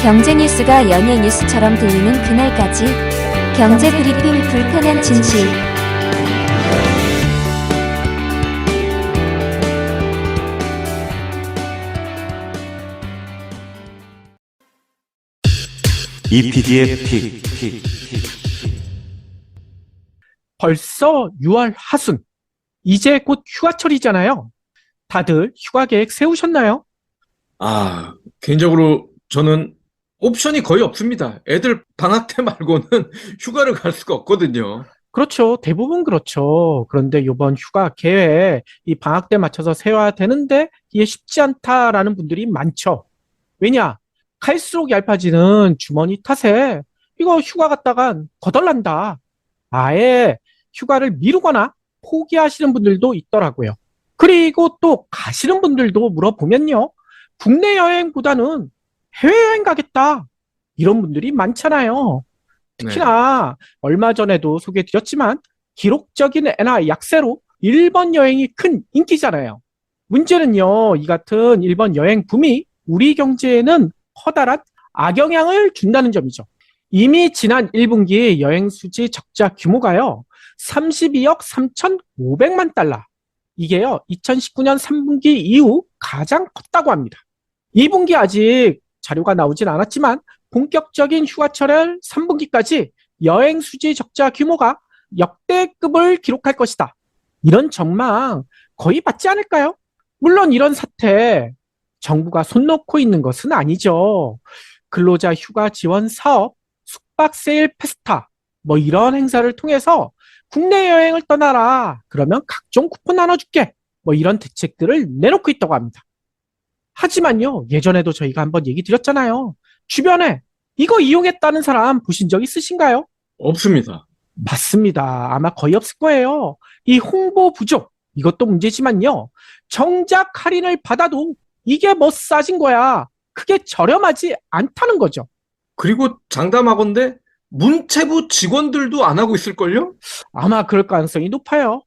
경제 뉴스가 연예 뉴스처럼 들리는 그날까지 경제 브리핑 불편한 진실. EPD의 픽. 벌써 6월 하순. 이제 곧 휴가철이잖아요. 다들 휴가 계획 세우셨나요? 개인적으로 저는 옵션이 거의 없습니다. 애들 방학 때 말고는 휴가를 갈 수가 없거든요. 그렇죠. 대부분 그렇죠. 그런데 이번 휴가 계획, 이 방학 때 맞춰서 세워야 되는데 이게 쉽지 않다라는 분들이 많죠. 왜냐? 갈수록 얇아지는 주머니 탓에 이거 휴가 갔다간 거덜난다. 아예 휴가를 미루거나 포기하시는 분들도 있더라고요. 그리고 또 가시는 분들도 물어보면요. 국내 여행보다는 해외여행 가겠다. 이런 분들이 많잖아요. 특히나 얼마 전에도 소개해드렸지만 기록적인 엔화 약세로 일본 여행이 큰 인기잖아요. 문제는요, 이 같은 일본 여행 붐이 우리 경제에는 커다란 악영향을 준다는 점이죠. 이미 지난 1분기 여행 수지 적자 규모가요, 32억 3,500만 달러. 이게요, 2019년 3분기 이후 가장 컸다고 합니다. 2분기 아직 자료가 나오진 않았지만 본격적인 휴가철 3분기까지 여행 수지 적자 규모가 역대급을 기록할 것이다. 이런 전망 거의 맞지 않을까요? 물론 이런 사태 정부가 손 놓고 있는 것은 아니죠. 근로자 휴가 지원 사업, 숙박 세일 페스타 이런 행사를 통해서 국내 여행을 떠나라. 그러면 각종 쿠폰 나눠줄게. 이런 대책들을 내놓고 있다고 합니다. 하지만요, 예전에도 저희가 한번 얘기 드렸잖아요. 주변에 이거 이용했다는 사람 보신 적 있으신가요? 없습니다. 맞습니다. 아마 거의 없을 거예요. 이 홍보 부족, 이것도 문제지만요. 정작 할인을 받아도 이게 싸진 거야. 크게 저렴하지 않다는 거죠. 그리고 장담하건대 문체부 직원들도 안 하고 있을걸요? 아마 그럴 가능성이 높아요.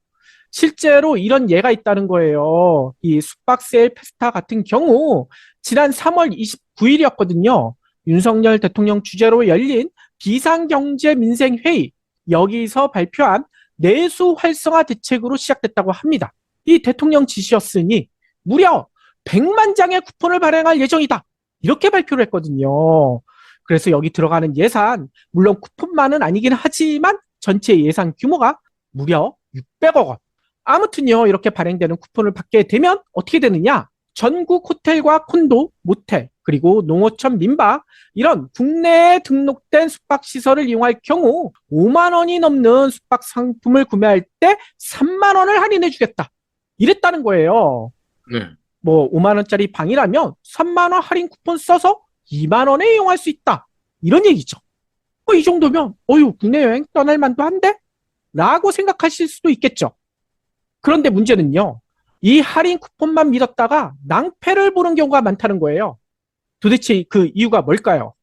실제로 이런 예가 있다는 거예요. 이 숙박 세일 페스타 같은 경우 지난 3월 29일이었거든요. 윤석열 대통령 주재로 열린 비상경제민생회의, 여기서 발표한 내수 활성화 대책으로 시작됐다고 합니다. 이 대통령 지시였으니 무려 100만 장의 쿠폰을 발행할 예정이다. 이렇게 발표를 했거든요. 그래서 여기 들어가는 예산, 물론 쿠폰만은 아니긴 하지만 전체 예산 규모가 무려 600억 원. 아무튼요, 이렇게 발행되는 쿠폰을 받게 되면 어떻게 되느냐? 전국 호텔과 콘도, 모텔, 그리고 농어촌 민박, 이런 국내에 등록된 숙박시설을 이용할 경우 5만 원이 넘는 숙박 상품을 구매할 때 3만 원을 할인해 주겠다. 이랬다는 거예요. 네. 5만 원짜리 방이라면 3만 원 할인 쿠폰 써서 2만 원에 이용할 수 있다. 이런 얘기죠. 이 정도면 국내 여행 떠날 만도 한데? 라고 생각하실 수도 있겠죠. 그런데 문제는요, 이 할인 쿠폰만 믿었다가 낭패를 보는 경우가 많다는 거예요. 도대체 그 이유가 뭘까요?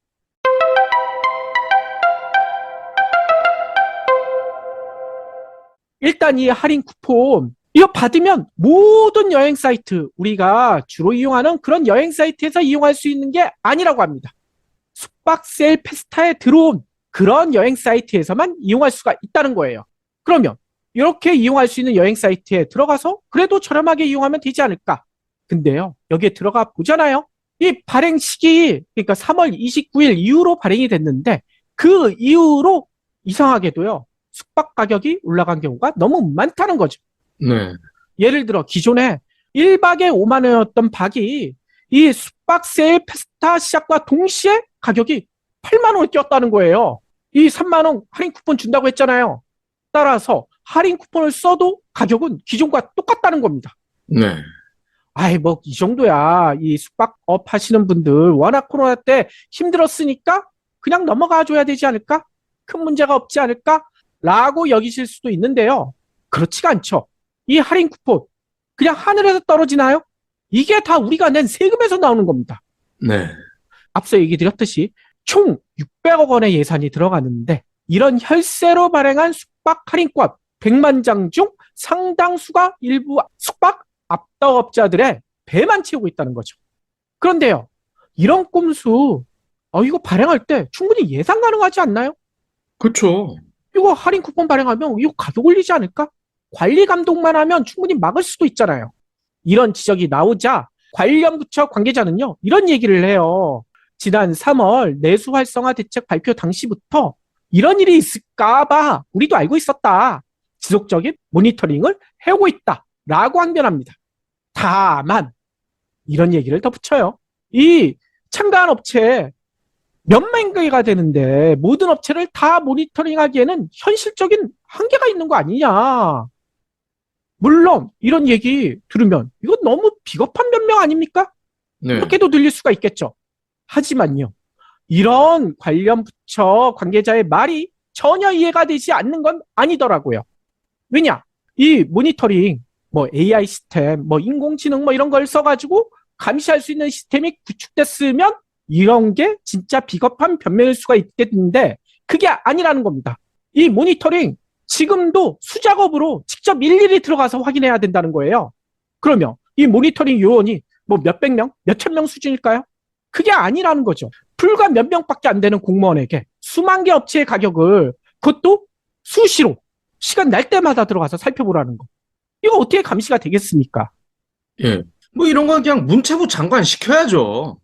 일단 이 할인 쿠폰, 이거 받으면 모든 여행 사이트, 우리가 주로 이용하는 그런 여행 사이트에서 이용할 수 있는 게 아니라고 합니다. 숙박 세일 페스타에 들어온 그런 여행 사이트에서만 이용할 수가 있다는 거예요. 그러면 이렇게 이용할 수 있는 여행 사이트에 들어가서 그래도 저렴하게 이용하면 되지 않을까? 근데요, 여기에 들어가 보잖아요. 이 발행 시기, 그러니까 3월 29일 이후로 발행이 됐는데 그 이후로 이상하게도요, 숙박 가격이 올라간 경우가 너무 많다는 거죠. 네. 예를 들어 기존에 1박에 5만 원이었던 박이 이 숙박 세일 페스타 시작과 동시에 가격이 8만 원을 뛰었다는 거예요. 이 3만 원 할인 쿠폰 준다고 했잖아요. 따라서 할인 쿠폰을 써도 가격은 기존과 똑같다는 겁니다. 네. 이 정도야. 이 숙박업 하시는 분들 워낙 코로나 때 힘들었으니까 그냥 넘어가 줘야 되지 않을까? 큰 문제가 없지 않을까? 라고 여기실 수도 있는데요. 그렇지가 않죠. 이 할인 쿠폰 그냥 하늘에서 떨어지나요? 이게 다 우리가 낸 세금에서 나오는 겁니다. 네. 앞서 얘기 드렸듯이 총 600억 원의 예산이 들어가는데 이런 혈세로 발행한 숙박 할인권 100만 장 중 상당수가 일부 숙박 압도업자들의 배만 채우고 있다는 거죠. 그런데요, 이런 꼼수 이거 발행할 때 충분히 예상 가능하지 않나요? 그쵸. 이거 할인 쿠폰 발행하면 이거 가격 올리지 않을까? 관리 감독만 하면 충분히 막을 수도 있잖아요. 이런 지적이 나오자 관련 부처 관계자는요, 이런 얘기를 해요. 지난 3월 내수 활성화 대책 발표 당시부터 이런 일이 있을까봐 우리도 알고 있었다. 지속적인 모니터링을 해오고 있다. 라고 항변합니다. 다만 이런 얘기를 덧붙여요. 이 참가한 업체 몇만 개가 되는데 모든 업체를 다 모니터링하기에는 현실적인 한계가 있는 거 아니냐. 물론 이런 얘기 들으면 이건 너무 비겁한 변명 아닙니까? 네. 이렇게도 들릴 수가 있겠죠. 하지만요. 이런 관련 부처 관계자의 말이 전혀 이해가 되지 않는 건 아니더라고요. 왜냐? 이 모니터링, AI 시스템, 인공지능 이런 걸 써가지고 감시할 수 있는 시스템이 구축됐으면 이런 게 진짜 비겁한 변명일 수가 있겠는데 그게 아니라는 겁니다. 이 모니터링 지금도 수작업으로 직접 일일이 들어가서 확인해야 된다는 거예요. 그러면 이 모니터링 요원이 몇백 명, 몇천 명 수준일까요? 그게 아니라는 거죠. 불과 몇 명밖에 안 되는 공무원에게 수만 개 업체의 가격을 그것도 수시로 시간 날 때마다 들어가서 살펴보라는 거. 이거 어떻게 감시가 되겠습니까? 예. 이런 건 그냥 문체부 장관 시켜야죠.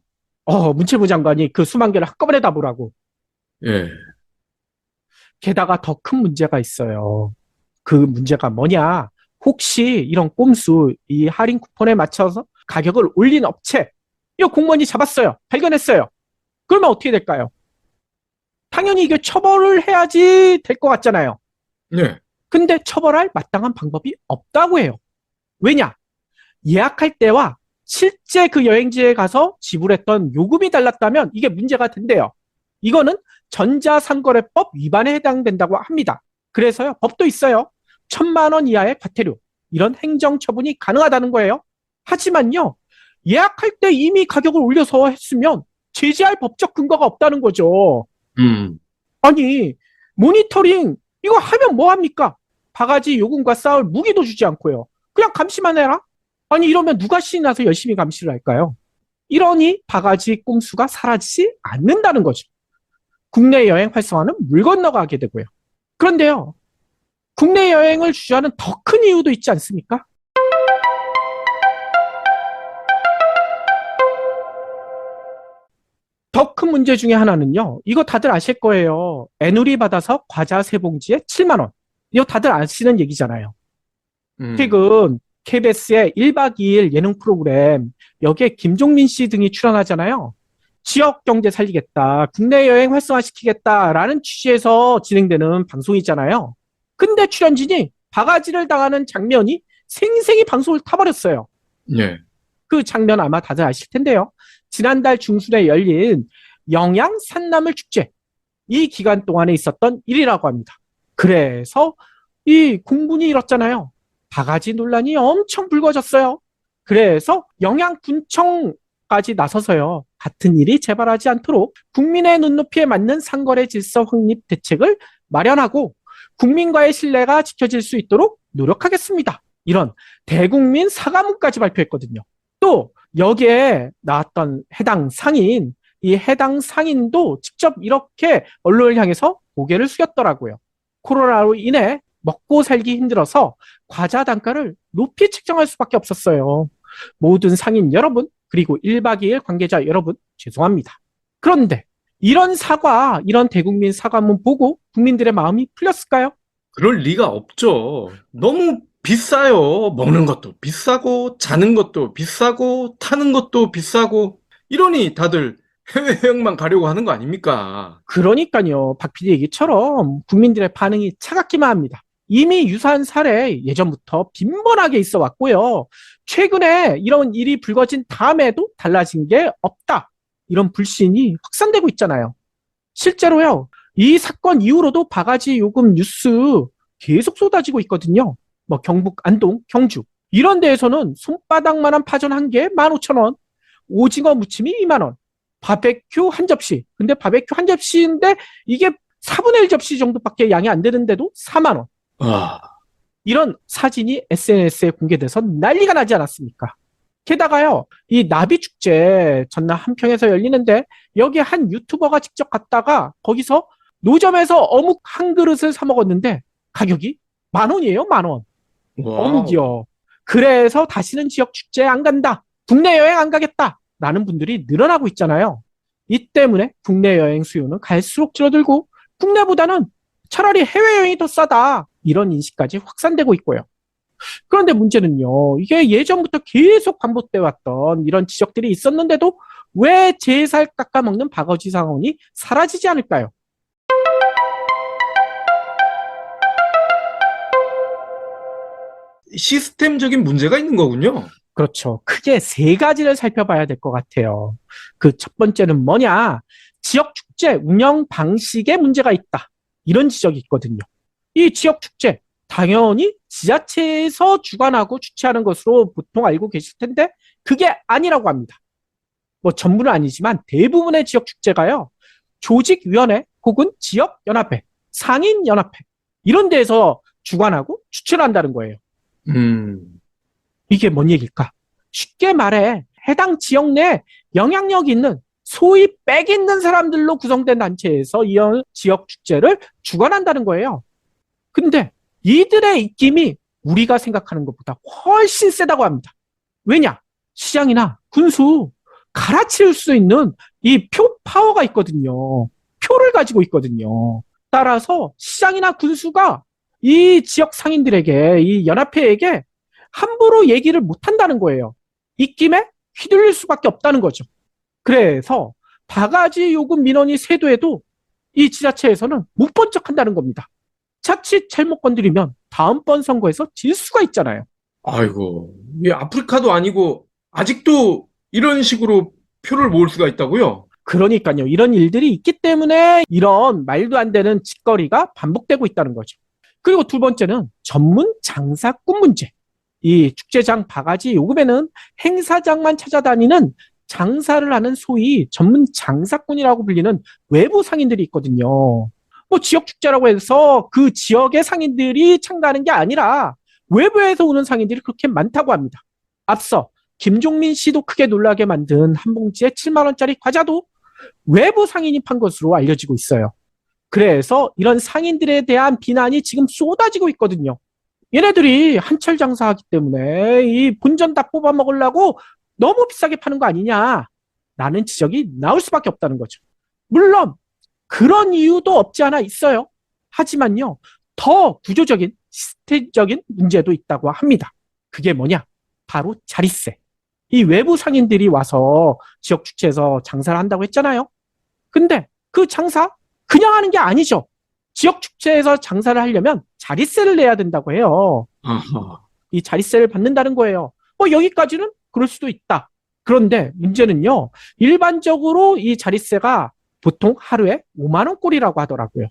문체부 장관이 그 수만 개를 한꺼번에 다 보라고. 예. 게다가 더 큰 문제가 있어요. 그 문제가 뭐냐? 혹시 이런 꼼수, 이 할인 쿠폰에 맞춰서 가격을 올린 업체, 이거 공무원이 잡았어요. 발견했어요. 그러면 어떻게 될까요? 당연히 이게 처벌을 해야지 될 것 같잖아요. 네. 근데 처벌할 마땅한 방법이 없다고 해요. 왜냐? 예약할 때와 실제 그 여행지에 가서 지불했던 요금이 달랐다면 이게 문제가 된대요. 이거는 전자상거래법 위반에 해당된다고 합니다. 그래서요, 법도 있어요. 1,000만 원 이하의 과태료, 이런 행정처분이 가능하다는 거예요. 하지만요, 예약할 때 이미 가격을 올려서 했으면 제재할 법적 근거가 없다는 거죠. 아니, 모니터링 이거 하면 뭐합니까? 바가지 요금과 싸울 무기도 주지 않고요. 그냥 감시만 해라? 아니, 이러면 누가 신이 나서 열심히 감시를 할까요? 이러니 바가지 꼼수가 사라지지 않는다는 거죠. 국내 여행 활성화는 물 건너가게 되고요. 그런데요, 국내 여행을 주저하는 더 큰 이유도 있지 않습니까? 더 큰 문제 중에 하나는요, 이거 다들 아실 거예요. 애누리 받아서 과자 세 봉지에 7만 원. 이거 다들 아시는 얘기잖아요. 최근 KBS의 1박 2일 예능 프로그램, 여기에 김종민 씨 등이 출연하잖아요. 지역 경제 살리겠다, 국내 여행 활성화시키겠다라는 취지에서 진행되는 방송이잖아요. 근데 출연진이 바가지를 당하는 장면이 생생히 방송을 타버렸어요. 네. 그 장면 아마 다들 아실 텐데요. 지난달 중순에 열린 영양 산나물 축제, 이 기간 동안에 있었던 일이라고 합니다. 그래서 이 공분이 일었잖아요. 바가지 논란이 엄청 불거졌어요. 그래서 영양군청까지 나서서요, 같은 일이 재발하지 않도록 국민의 눈높이에 맞는 상거래 질서 확립 대책을 마련하고 국민과의 신뢰가 지켜질 수 있도록 노력하겠습니다. 이런 대국민 사과문까지 발표했거든요. 또 여기에 나왔던 해당 상인, 이 해당 상인도 직접 이렇게 언론을 향해서 고개를 숙였더라고요. 코로나로 인해 먹고 살기 힘들어서 과자 단가를 높이 책정할 수밖에 없었어요. 모든 상인 여러분, 그리고 1박 2일 관계자 여러분, 죄송합니다. 그런데 이런 사과, 이런 대국민 사과문 보고 국민들의 마음이 풀렸을까요? 그럴 리가 없죠. 너무 비싸요. 먹는 것도 비싸고, 자는 것도 비싸고, 타는 것도 비싸고, 이러니 다들 해외여행만 가려고 하는 거 아닙니까? 그러니까요. 박 PD 얘기처럼 국민들의 반응이 차갑기만 합니다. 이미 유사한 사례 예전부터 빈번하게 있어 왔고요. 최근에 이런 일이 불거진 다음에도 달라진 게 없다. 이런 불신이 확산되고 있잖아요. 실제로요, 이 사건 이후로도 바가지 요금 뉴스 계속 쏟아지고 있거든요. 경북 안동, 경주 이런 데에서는 손바닥만한 파전 한 개에 15,000원, 오징어 무침이 2만 원, 바베큐 한 접시. 근데 바베큐 한 접시인데 이게 4분의 1 접시 정도밖에 양이 안 되는데도 4만 원. 와. 이런 사진이 SNS에 공개돼서 난리가 나지 않았습니까? 게다가요, 이 나비축제 전남 함평에서 열리는데 여기 한 유튜버가 직접 갔다가 거기서 노점에서 어묵 한 그릇을 사 먹었는데 가격이 10,000원이에요, 10,000원. 와우. 어묵이요. 그래서 다시는 지역 축제에 안 간다. 국내 여행 안 가겠다. 라는 분들이 늘어나고 있잖아요. 이 때문에 국내 여행 수요는 갈수록 줄어들고 국내보다는 차라리 해외여행이 더 싸다. 이런 인식까지 확산되고 있고요. 그런데 문제는요, 이게 예전부터 계속 반복돼 왔던 이런 지적들이 있었는데도 왜 제 살 깎아먹는 바가지 상황이 사라지지 않을까요? 시스템적인 문제가 있는 거군요. 그렇죠. 크게 세 가지를 살펴봐야 될 것 같아요. 그 첫 번째는 뭐냐? 지역 축제 운영 방식에 문제가 있다. 이런 지적이 있거든요. 이 지역 축제 당연히 지자체에서 주관하고 주최하는 것으로 보통 알고 계실 텐데 그게 아니라고 합니다. 뭐 전부는 아니지만 대부분의 지역 축제가요. 조직위원회 혹은 지역연합회, 상인연합회 이런 데에서 주관하고 주최를 한다는 거예요. 이게 뭔 얘기일까? 쉽게 말해 해당 지역 내 영향력 있는 소위 빽 있는 사람들로 구성된 단체에서 이 지역 축제를 주관한다는 거예요. 근데 이들의 입김이 우리가 생각하는 것보다 훨씬 세다고 합니다. 왜냐? 시장이나 군수 갈아치울 수 있는 이 표 파워가 있거든요. 표를 가지고 있거든요. 따라서 시장이나 군수가 이 지역 상인들에게, 이 연합회에게 함부로 얘기를 못 한다는 거예요. 입김에 휘둘릴 수밖에 없다는 거죠. 그래서 바가지 요금 민원이 세도에도 이 지자체에서는 못 본 척 한다는 겁니다. 자칫 잘못 건드리면 다음번 선거에서 질 수가 있잖아요. 아이고, 이게 아프리카도 아니고 아직도 이런 식으로 표를 모을 수가 있다고요? 그러니까요. 이런 일들이 있기 때문에 이런 말도 안 되는 짓거리가 반복되고 있다는 거죠. 그리고 두 번째는 전문 장사꾼 문제. 이 축제장 바가지 요금에는 행사장만 찾아다니는 장사를 하는 소위 전문 장사꾼이라고 불리는 외부 상인들이 있거든요. 뭐 지역 축제라고 해서 그 지역의 상인들이 참가하는 게 아니라 외부에서 오는 상인들이 그렇게 많다고 합니다. 앞서 김종민 씨도 크게 놀라게 만든 한 봉지에 7만 원짜리 과자도 외부 상인이 판 것으로 알려지고 있어요. 그래서 이런 상인들에 대한 비난이 지금 쏟아지고 있거든요. 얘네들이 한철 장사하기 때문에 이 본전 다 뽑아 먹으려고 너무 비싸게 파는 거 아니냐라는 지적이 나올 수밖에 없다는 거죠. 물론 그런 이유도 없지 않아 있어요. 하지만요, 더 구조적인 시스템적인 문제도 있다고 합니다. 그게 뭐냐? 바로 자릿세. 이 외부 상인들이 와서 지역 축제에서 장사를 한다고 했잖아요. 근데 그 장사 그냥 하는 게 아니죠. 지역 축제에서 장사를 하려면 자릿세를 내야 된다고 해요. 아하. 이 자릿세를 받는다는 거예요. 여기까지는 그럴 수도 있다. 그런데 문제는요, 일반적으로 이 자릿세가 보통 하루에 5만 원꼴이라고 하더라고요.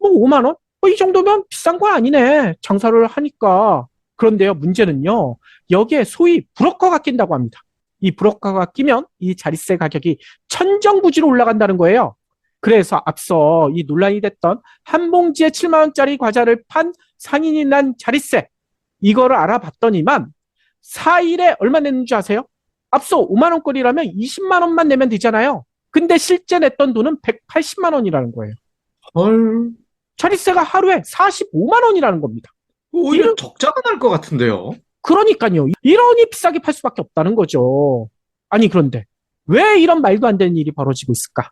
5만 원? 이 정도면 비싼 거 아니네. 장사를 하니까. 그런데요, 문제는요, 여기에 소위 브로커가 낀다고 합니다. 이 브로커가 끼면 이 자릿세 가격이 천정부지로 올라간다는 거예요. 그래서 앞서 이 논란이 됐던 한 봉지에 7만 원짜리 과자를 판 상인이 난 자릿세, 이거를 알아봤더니만 4일에 얼마 냈는 줄 아세요? 앞서 5만 원꼴이라면 20만 원만 내면 되잖아요. 근데 실제 냈던 돈은 180만 원이라는 거예요. 헐, 자릿세가 하루에 45만 원이라는 겁니다. 오히려 적자가 날 것 같은데요? 그러니까요. 이러니 비싸게 팔 수밖에 없다는 거죠. 아니, 그런데 왜 이런 말도 안 되는 일이 벌어지고 있을까?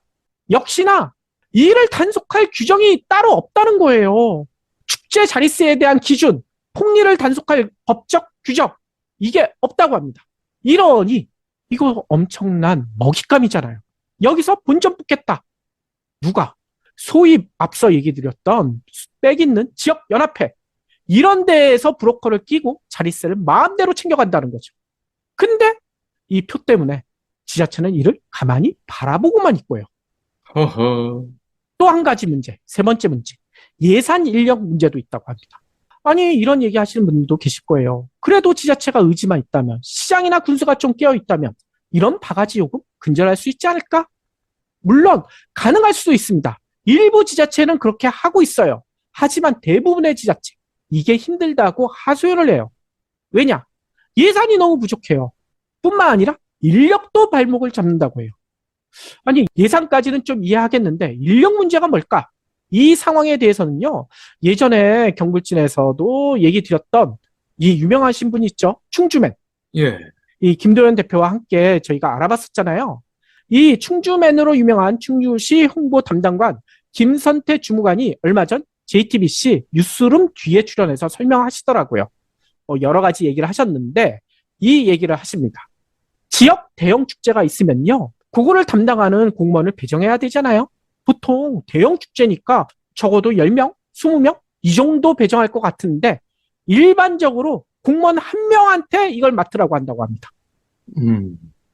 역시나 이를 단속할 규정이 따로 없다는 거예요. 축제 자릿세에 대한 기준, 폭리를 단속할 법적 규정, 이게 없다고 합니다. 이러니 이거 엄청난 먹잇감이잖아요. 여기서 본전 뽑겠다. 누가? 소위 앞서 얘기 드렸던 빽 있는 지역연합회, 이런 데에서 브로커를 끼고 자릿세를 마음대로 챙겨간다는 거죠. 근데 이 표 때문에 지자체는 이를 가만히 바라보고만 있고요. 허허. 또 한 가지 문제, 세 번째 문제, 예산 인력 문제도 있다고 합니다. 아니, 이런 얘기 하시는 분들도 계실 거예요. 그래도 지자체가 의지만 있다면, 시장이나 군수가 좀 깨어 있다면 이런 바가지 요금 근절할 수 있지 않을까? 물론 가능할 수도 있습니다. 일부 지자체는 그렇게 하고 있어요. 하지만 대부분의 지자체, 이게 힘들다고 하소연을 해요. 왜냐? 예산이 너무 부족해요. 뿐만 아니라 인력도 발목을 잡는다고 해요. 아니, 예산까지는 좀 이해하겠는데 인력 문제가 뭘까? 이 상황에 대해서는요, 예전에 경불진에서도 얘기 드렸던 이 유명하신 분이 있죠. 충주맨. 예. 이 김도연 대표와 함께 저희가 알아봤었잖아요. 이 충주맨으로 유명한 충주시 홍보 담당관 김선태 주무관이 얼마 전 JTBC 뉴스룸 뒤에 출연해서 설명하시더라고요. 여러 가지 얘기를 하셨는데 이 얘기를 하십니다. 지역 대형 축제가 있으면요, 그거를 담당하는 공무원을 배정해야 되잖아요. 보통 대형 축제니까 적어도 10명, 20명 이 정도 배정할 것 같은데 일반적으로 공무원 한 명한테 이걸 맡으라고 한다고 합니다.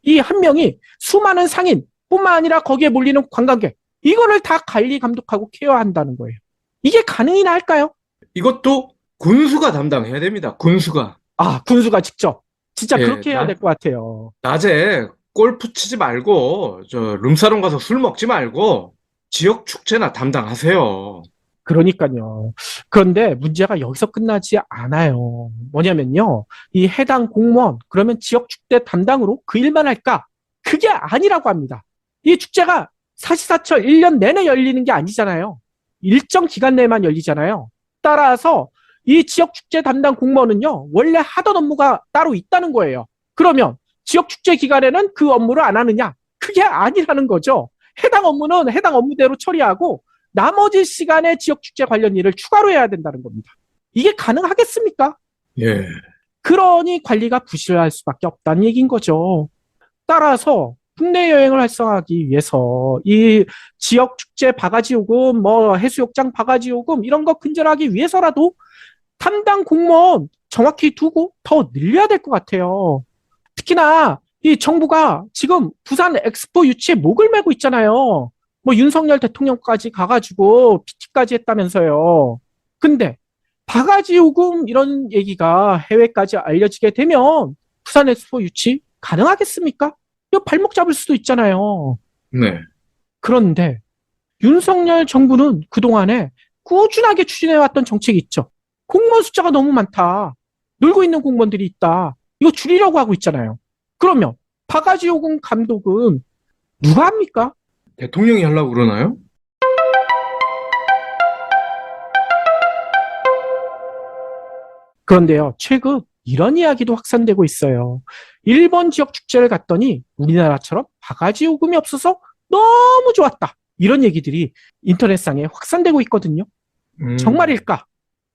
이 한 명이 수많은 상인뿐만 아니라 거기에 몰리는 관광객, 이거를 다 관리, 감독하고 케어한다는 거예요. 이게 가능이나 할까요? 이것도 군수가 담당해야 됩니다. 군수가. 아, 군수가 직접. 진짜 예, 그렇게 해야 될 것 같아요. 낮에 골프 치지 말고, 룸사롱 가서 술 먹지 말고, 지역 축제나 담당하세요. 그러니까요. 그런데 문제가 여기서 끝나지 않아요. 뭐냐면요, 이 해당 공무원, 그러면 지역 축제 담당으로 그 일만 할까? 그게 아니라고 합니다. 이 축제가 사시사철 1년 내내 열리는 게 아니잖아요. 일정 기간 내만 열리잖아요. 따라서 이 지역 축제 담당 공무원은요, 원래 하던 업무가 따로 있다는 거예요. 그러면 지역 축제 기간에는 그 업무를 안 하느냐? 그게 아니라는 거죠. 해당 업무는 해당 업무대로 처리하고 나머지 시간에 지역축제 관련 일을 추가로 해야 된다는 겁니다. 이게 가능하겠습니까? 예. 그러니 관리가 부실할 수밖에 없다는 얘기인 거죠. 따라서 국내 여행을 활성화하기 위해서 이 지역축제 바가지 요금, 해수욕장 바가지 요금 이런 거 근절하기 위해서라도 담당 공무원 정확히 두고 더 늘려야 될 것 같아요. 특히나 이 정부가 지금 부산 엑스포 유치에 목을 메고 있잖아요. 윤석열 대통령까지 가가지고 PT까지 했다면서요. 근데 바가지 요금 이런 얘기가 해외까지 알려지게 되면 부산 엑스포 유치 가능하겠습니까? 이거 발목 잡을 수도 있잖아요. 네. 그런데 윤석열 정부는 그동안에 꾸준하게 추진해왔던 정책이 있죠. 공무원 숫자가 너무 많다. 놀고 있는 공무원들이 있다. 이거 줄이려고 하고 있잖아요. 그러면 바가지 요금 감독은 누가 합니까? 대통령이 하려고 그러나요? 그런데요, 최근 이런 이야기도 확산되고 있어요. 일본 지역 축제를 갔더니 우리나라처럼 바가지 요금이 없어서 너무 좋았다. 이런 얘기들이 인터넷상에 확산되고 있거든요. 정말일까?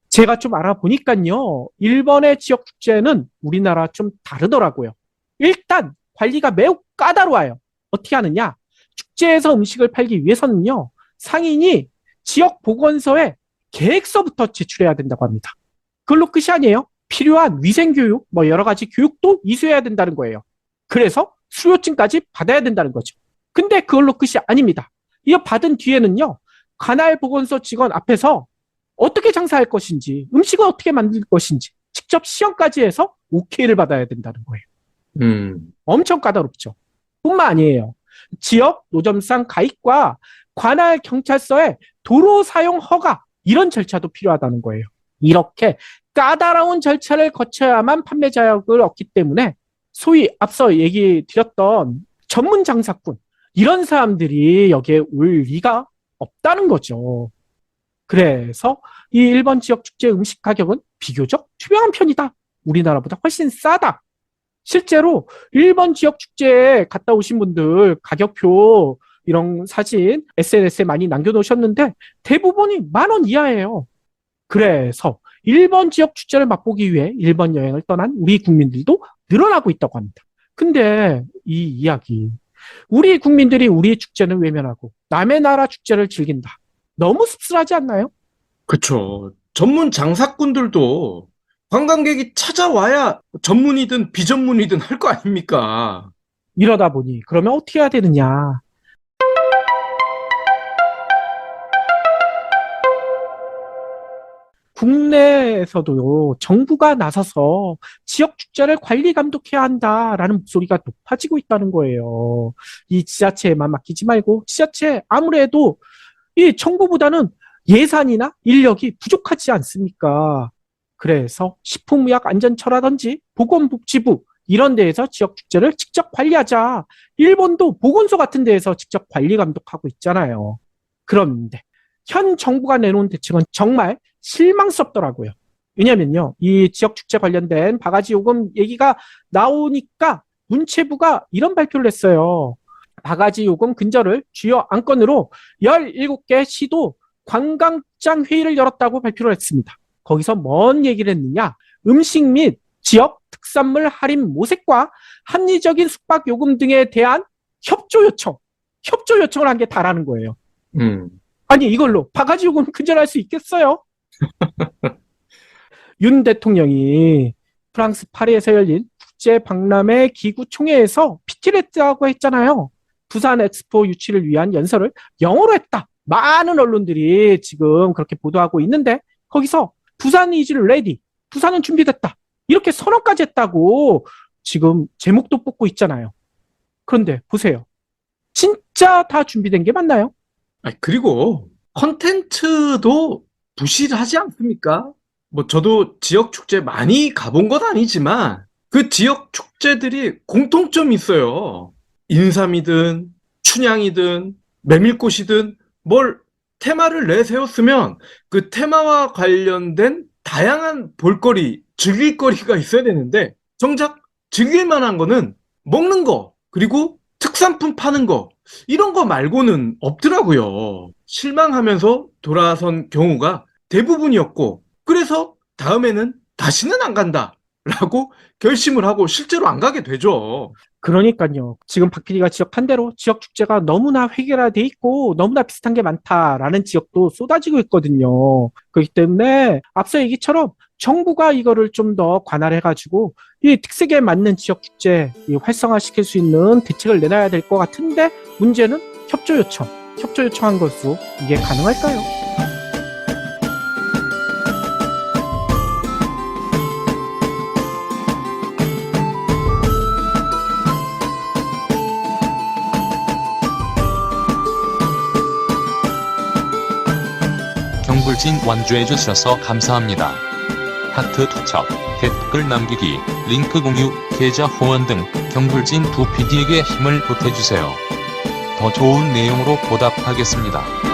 제가 좀 알아보니까요, 일본의 지역 축제는 우리나라 좀 다르더라고요. 일단 관리가 매우 까다로워요. 어떻게 하느냐? 축제에서 음식을 팔기 위해서는요, 상인이 지역 보건소에 계획서부터 제출해야 된다고 합니다. 그걸로 끝이 아니에요. 필요한 위생교육, 여러 가지 교육도 이수해야 된다는 거예요. 그래서 수료증까지 받아야 된다는 거죠. 근데 그걸로 끝이 아닙니다. 이거 받은 뒤에는요, 관할 보건소 직원 앞에서 어떻게 장사할 것인지, 음식을 어떻게 만들 것인지, 직접 시험까지 해서 오케이를 받아야 된다는 거예요. 엄청 까다롭죠. 뿐만 아니에요. 지역 노점상 가입과 관할 경찰서의 도로 사용 허가, 이런 절차도 필요하다는 거예요. 이렇게 까다로운 절차를 거쳐야만 판매 자격을 얻기 때문에 소위 앞서 얘기 드렸던 전문 장사꾼, 이런 사람들이 여기에 올 리가 없다는 거죠. 그래서 이 일본 지역 축제 음식 가격은 비교적 투명한 편이다. 우리나라보다 훨씬 싸다. 실제로 일본 지역 축제에 갔다 오신 분들 가격표 이런 사진 SNS에 많이 남겨놓으셨는데 대부분이 10,000원 이하예요. 그래서 일본 지역 축제를 맛보기 위해 일본 여행을 떠난 우리 국민들도 늘어나고 있다고 합니다. 근데 이 이야기, 우리 국민들이 우리 축제는 외면하고 남의 나라 축제를 즐긴다. 너무 씁쓸하지 않나요? 그쵸. 전문 장사꾼들도 관광객이 찾아와야 전문이든 비전문이든 할 거 아닙니까? 이러다 보니 그러면 어떻게 해야 되느냐? 국내에서도 정부가 나서서 지역 축제를 관리 감독해야 한다라는 목소리가 높아지고 있다는 거예요. 이 지자체에만 맡기지 말고 지자체 아무래도 이 정부보다는 예산이나 인력이 부족하지 않습니까? 그래서 식품의약안전처라든지 보건복지부 이런 데에서 지역 축제를 직접 관리하자. 일본도 보건소 같은 데에서 직접 관리 감독하고 있잖아요. 그런데 현 정부가 내놓은 대책은 정말 실망스럽더라고요. 왜냐면요, 이 지역 축제 관련된 바가지 요금 얘기가 나오니까 문체부가 이런 발표를 했어요. 바가지 요금 근절을 주요 안건으로 17개 시도 관광장 회의를 열었다고 발표를 했습니다. 거기서 뭔 얘기를 했느냐? 음식 및 지역 특산물 할인 모색과 합리적인 숙박 요금 등에 대한 협조 요청을 한 게 다라는 거예요. 아니, 이걸로 바가지 요금 근절할 수 있겠어요? 윤 대통령이 프랑스 파리에서 열린 국제 박람회 기구 총회에서 PT를 했다고 했잖아요. 부산 엑스포 유치를 위한 연설을 영어로 했다. 많은 언론들이 지금 그렇게 보도하고 있는데 거기서 부산 is ready, 부산은 준비됐다. 이렇게 선언까지 했다고 지금 제목도 뽑고 있잖아요. 그런데 보세요. 진짜 다 준비된 게 맞나요? 그리고 컨텐츠도 부실하지 않습니까? 뭐 저도 지역 축제 많이 가본 건 아니지만 그 지역 축제들이 공통점이 있어요. 인삼이든 춘향이든 메밀꽃이든 뭘 테마를 내세웠으면 그 테마와 관련된 다양한 볼거리, 즐길거리가 있어야 되는데 정작 즐길 만한 거는 먹는 거, 그리고 특산품 파는 거, 이런 거 말고는 없더라고요. 실망하면서 돌아선 경우가 대부분이었고, 그래서 다음에는 다시는 안 간다 라고 결심을 하고 실제로 안 가게 되죠. 그러니까요. 지금 박 PD가 지적한 대로 지역 축제가 너무나 획일화돼 있고 너무나 비슷한 게 많다라는 지역도 쏟아지고 있거든요. 그렇기 때문에 앞서 얘기처럼 정부가 이거를 좀 더 관할해가지고 이 특색에 맞는 지역 축제 활성화시킬 수 있는 대책을 내놔야 될 것 같은데 문제는 협조 요청한 것으로 이게 가능할까요? 경불진 완주해 주셔서 감사합니다. 하트 투척, 댓글 남기기, 링크 공유, 계좌 후원 등 경불진 2PD에게 힘을 보태주세요. 더 좋은 내용으로 보답하겠습니다.